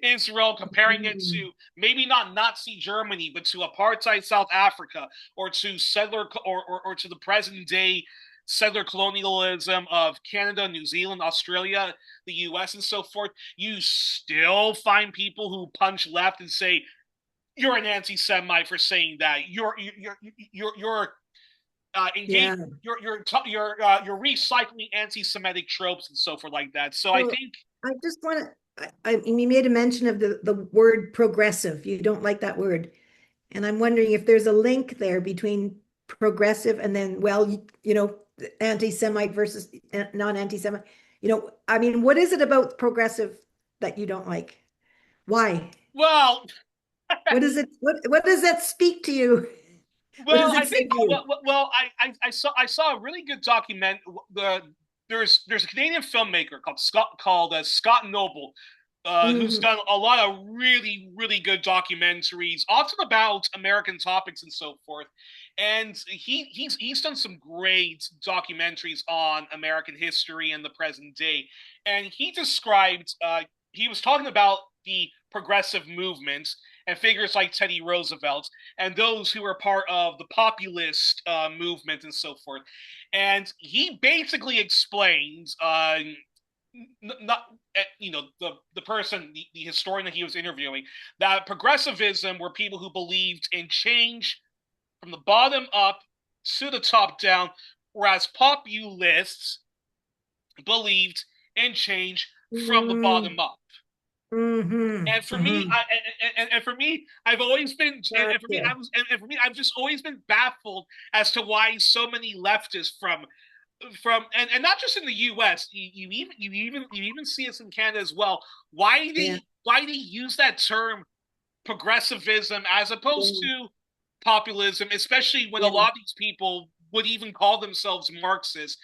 Israel, comparing it Mm. to maybe not Nazi Germany, but to apartheid South Africa, or to settler or to the present day settler colonialism of Canada, New Zealand, Australia, the US, and so forth. You still find people who punch left and say you're an anti-Semite for saying that. You're engage. Yeah. You're recycling anti-Semitic tropes and so forth like that. So I So think, I just want to, you made a mention of the word progressive. You don't like that word. And I'm wondering if there's a link there between progressive and then, well, anti-Semite versus non-anti-Semite. I mean, what is it about progressive that you don't like? Why? well, What is it? What does that speak to you? What does well, it I say think to you? I saw a really good document. There's a Canadian filmmaker called Scott Noble, who's Hmm. done a lot of really good documentaries, often about American topics and so forth. And he's done some great documentaries on American history and the present day. And he was talking about the progressive movement and figures like Teddy Roosevelt and those who were part of the populist movement and so forth. And he basically explains, not the person, the historian that he was interviewing, that progressivism were people who believed in change from the bottom up to the top down, whereas populists believed in change from the Mm-hmm. bottom up. And for me, Mm-hmm. and for me, I've always been, and for me, Gotcha. I've just always been baffled as to why so many leftists and not just in the U.S. You even see this in Canada as well. Yeah. Why they use that term progressivism as opposed Yeah. to populism, especially when a Yeah. lot of these people would even call themselves Marxists,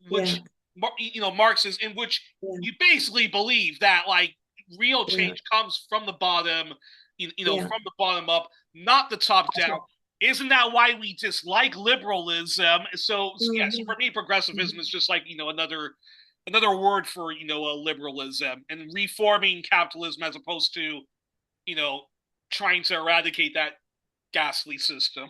Yeah. which Marxists, in which Yeah. you basically believe that like real Yeah. change comes from the bottom, Yeah. from the bottom up, not the top down. Gotcha. Isn't that why we dislike liberalism? So yes, Mm-hmm. for me, progressivism is just like another word for liberalism and reforming capitalism as opposed to you know trying to eradicate that ghastly system.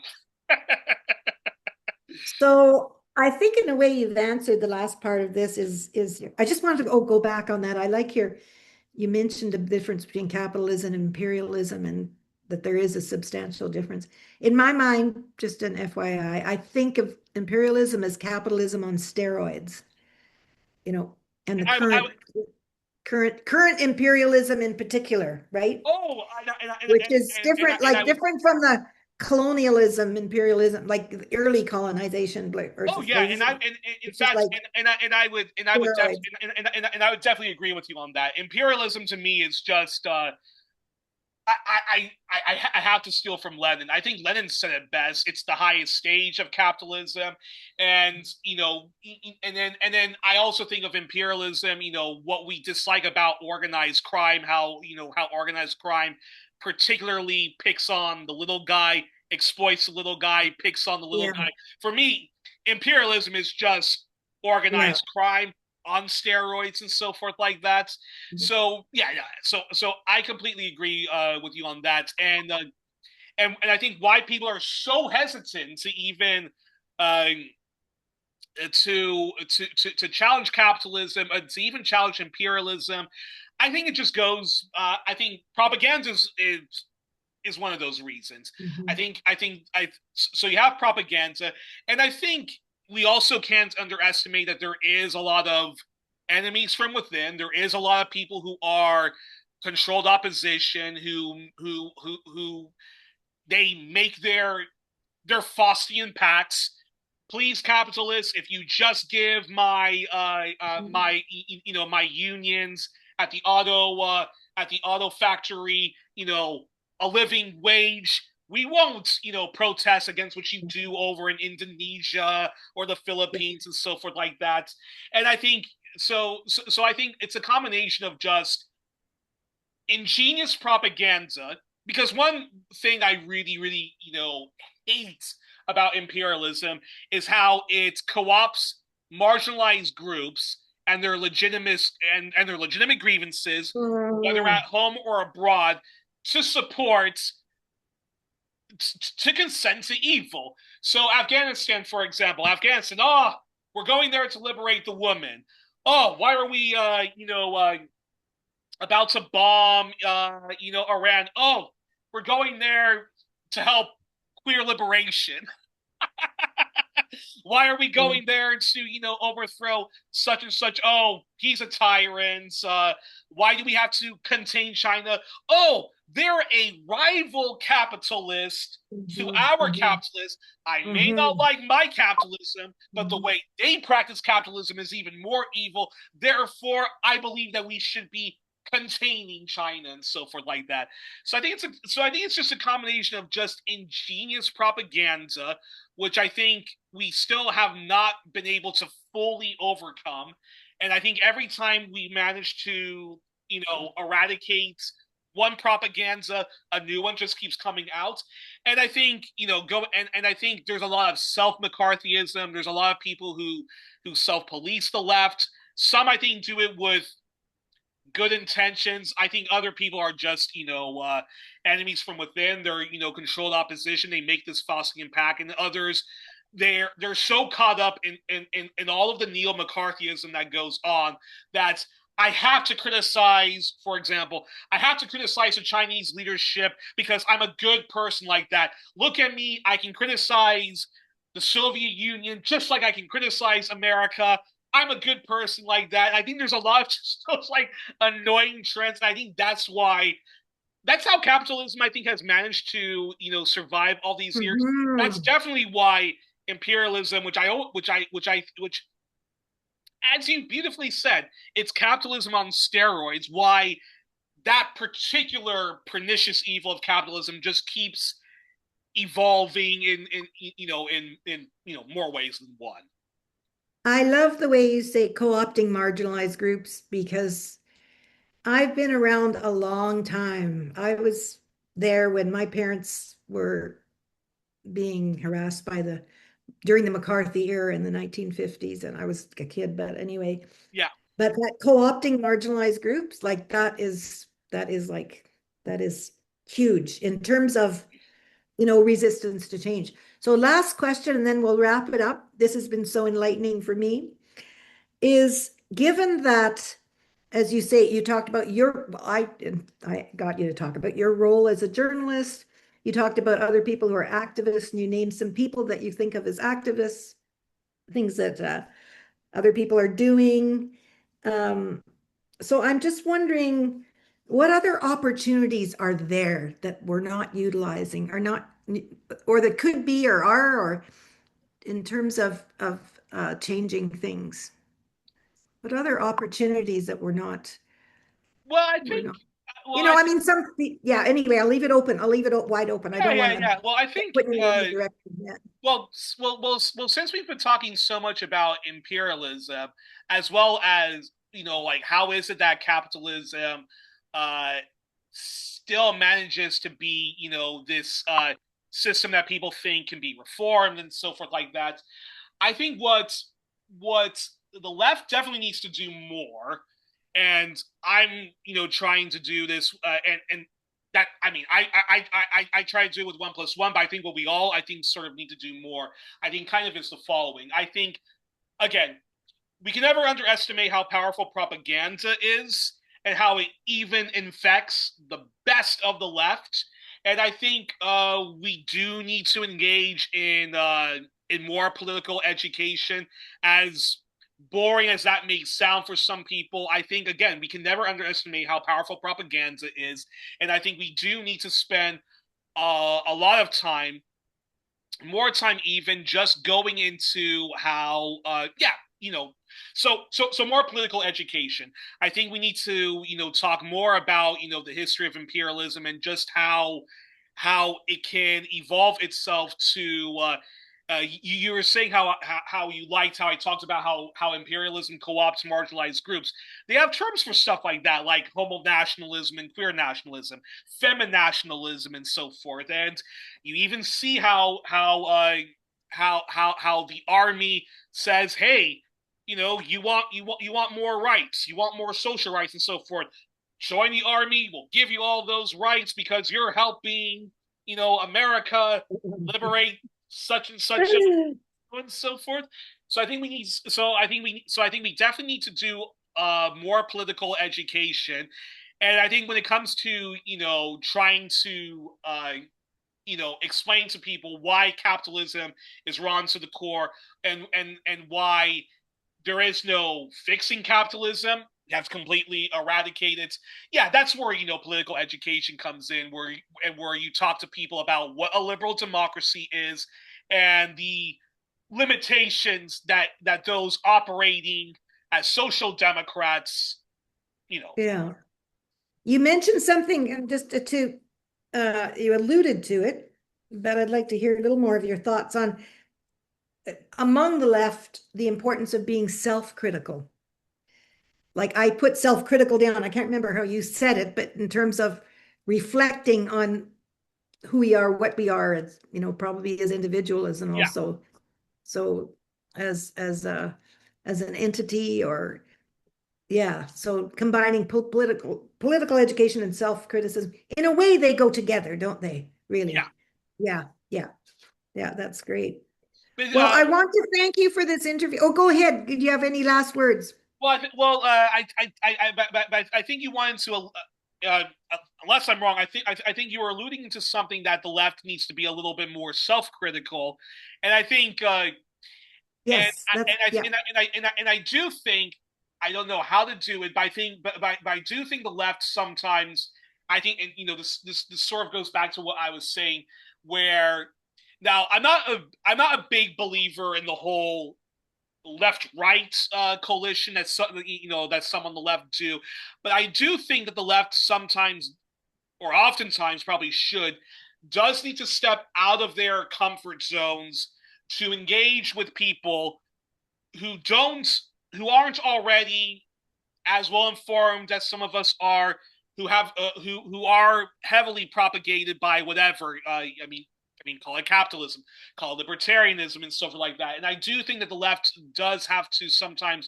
So I think in a way you've answered the last part of this is I just wanted to go back on that. I like you mentioned the difference between capitalism and imperialism and that there is a substantial difference. In my mind, just an FYI, I think of imperialism as capitalism on steroids, you know, and the I current imperialism in particular, right? oh, Which is different, and I like would different from the colonialism, imperialism, like the early colonization like, Oh versus yeah, this, and in which is fact, like I would steroids. and I would definitely agree with you on that. Imperialism to me is just I have to steal from Lenin. I think Lenin said it best. It's the highest stage of capitalism, and and then I also think of imperialism. What we dislike about organized crime, how organized crime particularly picks on the little guy, exploits the little guy, picks on the little Yeah, guy. For me, imperialism is just yeah. organized crime on steroids and so forth like that. So yeah. So I completely agree with you on that, and I think why people are so hesitant to even uh, to challenge capitalism, to even challenge imperialism. I think it just goes. I think propaganda is one of those reasons. Mhm. I so you have propaganda, and I think we also can't underestimate that there is a lot of enemies from within. There is a lot of people who are controlled opposition who they make their Faustian pacts. Please, capitalists, if you just give my my unions at the auto factory, a living wage, we won't, protest against what you do over in Indonesia or the Yeah. Philippines and so forth like that. And I think so I think it's a combination of just ingenious propaganda. Because one thing I really, really, hate about imperialism is how it co-ops marginalized groups and their legitimate grievances, whether Oh. at home or abroad, to support to consent to evil. So Afghanistan, for example, we're going there to liberate the woman. Oh, why are we, about to bomb, Iran? Oh, we're going there to help queer liberation. Why are we going there to, overthrow such and such? Oh, he's a tyrant. Why do we have to contain China? Oh, they're a rival capitalist to Mhm, our mhm, capitalist. I may not mhm, like my capitalism, but the mhm. way they practice capitalism is even more evil. Therefore, I believe that we should be containing China and so forth like that. So I think it's just a combination of just ingenious propaganda, which I think we still have not been able to fully overcome. And I think every time we manage to, eradicate one propaganda, a new one just keeps coming out. And I think, and I think there's a lot of self-McCarthyism. There's a lot of people who self-police the left. Some I think do it with good intentions. I think other people are just, enemies from within. They're, controlled opposition. They make this Faustian pact, and others, they're so caught up in all of the neo McCarthyism that goes on that I have to criticize, for example, I have to criticize the Chinese leadership because I'm a good person like that. Look at me, I can criticize the Soviet Union just like I can criticize America. I'm a good person like that. I think there's a lot of just those like annoying trends. And I think that's how capitalism I think has managed to survive all these years. That's Mhm. definitely why imperialism, which as you beautifully said, it's capitalism on steroids. Why that particular pernicious evil of capitalism just keeps evolving in more ways than one. I love the way you say co-opting marginalized groups because I've been around a long time. I was there when my parents were being harassed by the during the McCarthy era in the 1950s, and I was a kid, but anyway. Yeah. But that co-opting marginalized groups, like that is huge in terms of resistance to change. So last question, and then we'll wrap it up. This has been so enlightening for me. Is given that, as you say, you talked about I got you to talk about your role as a journalist. You talked about other people who are activists, and you named some people that you think of as activists, things that other people are doing. Um, so I'm just wondering, what other opportunities are there that we're not utilizing, are not, or that could be, or are, or in terms of changing things? What other opportunities that Well, I we're think. not? Well, I I think. mean, yeah. Anyway, I'll leave it open. I'll leave it wide open. I Yeah, don't yeah, want to yeah. Well, I think. put you in any direction yet. Since we've been talking so much about imperialism, as well as like how is it that capitalism, uh, still manages to be this system that people think can be reformed and so forth like that. I think what the left definitely needs to do more, and I'm trying to do this, and that I mean I try to do it with 1+1, but I think what we all I think sort of need to do more. I think kind of is the following. I think again we can never underestimate how powerful propaganda is and how it even infects the best of the left. And I think we do need to engage in more political education. As boring as that may sound for some people, I think again we can never underestimate how powerful propaganda is, and I think we do need to spend a lot of time, more time even, just going into how yeah, so more political education. I think we need to talk more about the history of imperialism and just how it can evolve itself to. You were saying how you liked how I talked about how imperialism co-opts marginalized groups. They have terms for stuff like that, like homo nationalism and queer nationalism, feminationalism, and so forth. And you even see how the army says, "Hey, you want more rights, you want more social rights, and so forth. Join the army. We'll give you all those rights because you're helping, America liberate such and such and so forth." So I think we need. So I think we. So I think we definitely need to do more political education, and I think when it comes to trying to explain to people why capitalism is wrong to the core, and why there is no fixing capitalism. That's completely eradicated. Yeah, that's where political education comes in, where you talk to people about what a liberal democracy is and the limitations that those operating as social democrats, you know. Yeah. You mentioned something just to you alluded to it, but I'd like to hear a little more of your thoughts on among the left, the importance of being self-critical. Like I put self-critical down. I can't remember how you said it, but in terms of reflecting on who we are, what we are, as probably as individuals and Yeah, also so as an entity or yeah. So combining political education and self-criticism in a way they go together, don't they? yeah. Really? Yeah, yeah, yeah. That's great. But Well, I want to thank you for this interview. Oh, go ahead. Do you have any last words? but I think you wanted to, unless I'm wrong, I think you were alluding to something that the left needs to be a little bit more self-critical, and I think, Yes, that's yeah. and I do think I don't know how to do it, but I do think the left sometimes I think, and this sort of goes back to what I was saying, where now I'm not a big believer in the whole left right coalition that that some on the left do, but I do think that the left sometimes or oftentimes probably does need to step out of their comfort zones to engage with people who don't who aren't already as well informed as some of us are, who are heavily propagated by whatever. Call it capitalism, call it libertarianism, and stuff like that. And I do think that the left does have to sometimes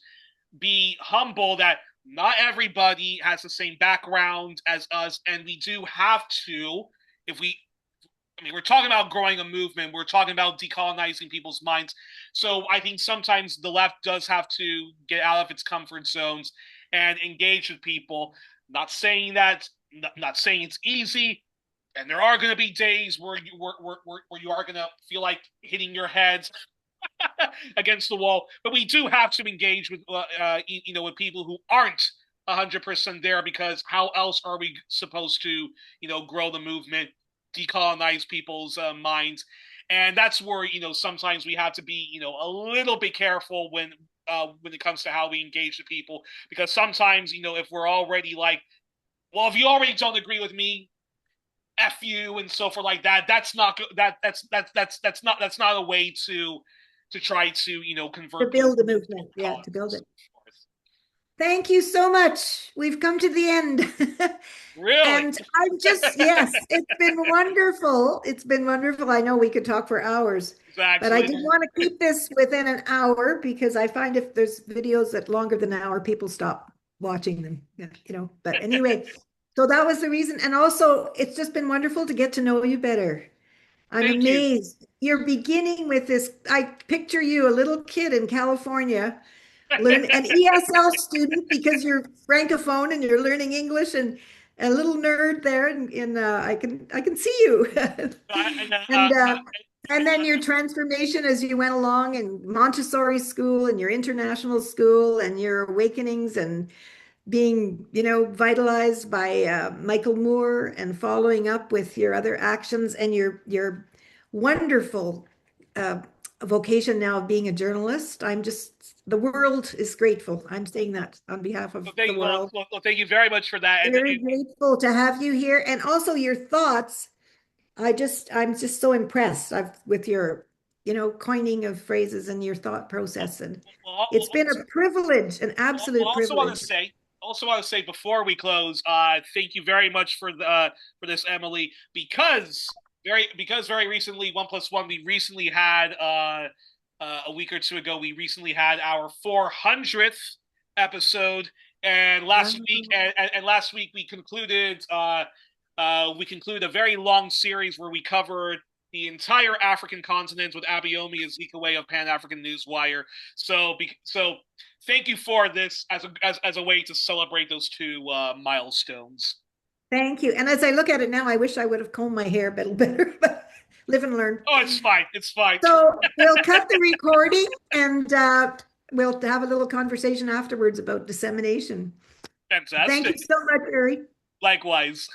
be humble that not everybody has the same background as us, and we do have to, if we we're talking about growing a movement. We're talking about decolonizing people's minds. So I think sometimes the left does have to get out of its comfort zones and engage with people. Not saying it's easy. And there are going to be days where you are going to feel like hitting your heads against the wall. But we do have to engage with with people who aren't 100% there, because how else are we supposed to grow the movement, decolonize people's minds? And that's where sometimes we have to be a little bit careful when it comes to how we engage the people, because sometimes if we're already like, well, if you already don't agree with me, F you and so forth like that. That's not good. That's not a way to try to To convert people build a to movement. Yeah, cause. to build it. Thank you so much. We've come to the end. Really, And I'm just, yes, it's been wonderful. It's been wonderful. I know we could talk for hours, but I exactly. did want to keep this within an hour because I find if there's videos that longer than an hour, people stop watching them, But anyway, so that was the reason. And also, it's just been wonderful to get to know you better. I'm Thank you. amazed. You're beginning with this. I picture you, a little kid in California learn an ESL student because you're francophone and you're learning English and a little nerd there I can see you and, and then your transformation as you went along in Montessori school and your international school and your awakenings and being vitalized by Michael Moore and following up with your other actions and your wonderful uh, vocation now of being a journalist. The world is grateful. I'm saying that on behalf of the world. thank you very much for that. Very grateful to have you here and also your thoughts I'm just so impressed with your, coining of phrases and your thought process. And it's been a privilege, an absolute also want to privilege. say, before we close, thank you very much for this, Emily, because very recently, 1+1, we recently had a week or two ago, we recently had our 400th episode, and last week we concluded a very long series where we covered the entire African continent with Abayomi Ezekwe of Pan African Newswire. So thank you for this as a way to celebrate those two milestones. Thank you. And as I look at it now, I wish I would have combed my hair a bit better, but live and learn. Oh, it's fine. It's fine. So we'll cut the recording and we'll have a little conversation afterwards about dissemination. Thank you Fantastic. so much, Uri. Likewise.